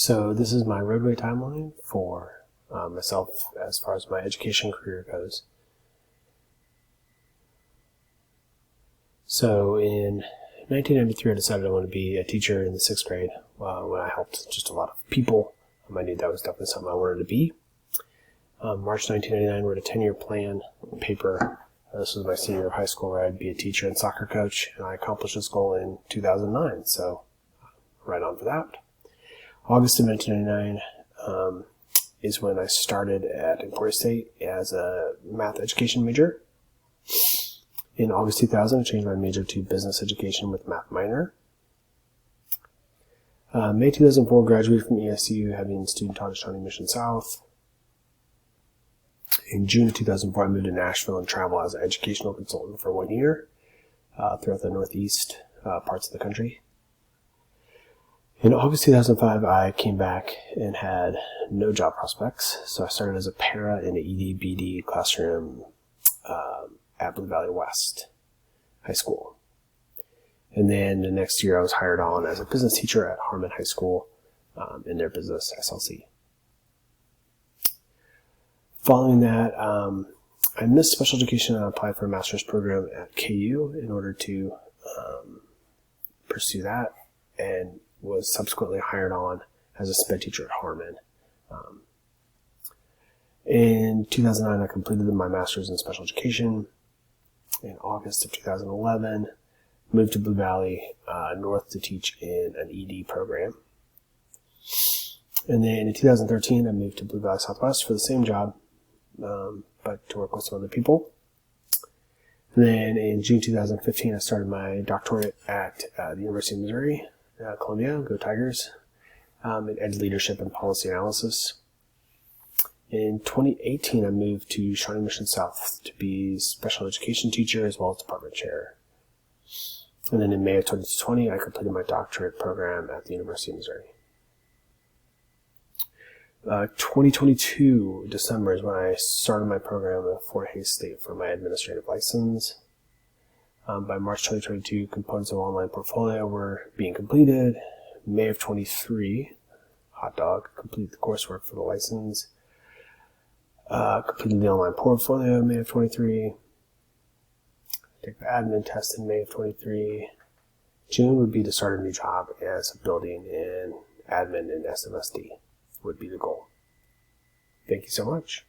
So this is my roadway timeline for myself as far as my education career goes. So in 1993, I decided I wanted to be a teacher in the 6th grade when I helped just a lot of people. I knew that was definitely something I wanted to be. March 1999, wrote a 10-year plan paper. This was my senior year of high school where I'd be a teacher and soccer coach, and I accomplished this goal in 2009, so right on for that. August of 1999 is when I started at Emporia State as a math education major. In August 2000, I changed my major to business education with math minor. May 2004, graduated from ESU, having student taught at Shawnee Mission South. In June of 2004, I moved to Nashville and traveled as an educational consultant for 1 year throughout the northeast parts of the country. In August 2005, I came back and had no job prospects, so I started as a para in the ED/BD classroom at Blue Valley West High School. And then the next year, I was hired on as a business teacher at Harmon High School in their business SLC. Following that, I missed special education and applied for a master's program at KU in order to pursue that, and was subsequently hired on as a sped teacher at Harmon. In 2009, I completed my master's in special education. In August of 2011, moved to Blue Valley North to teach in an ED program. And then in 2013, I moved to Blue Valley Southwest for the same job, but to work with some other people. And then in June 2015, I started my doctorate at the University of Missouri, Columbia, go Tigers, in ed leadership and policy analysis. In 2018, I moved to Shawnee Mission South to be special education teacher as well as department chair. And then in May of 2020, I completed my doctorate program at the University of Missouri. 2022, December, is when I started my program at Fort Hays State for my administrative license. By March 2022, components of online portfolio were being completed. May of 23, hot dog, completed the coursework for the license. Completed the online portfolio in May of 23. Take the admin test in May of 23. June would be to start a new job as a building in admin in SMSD would be the goal. Thank you so much.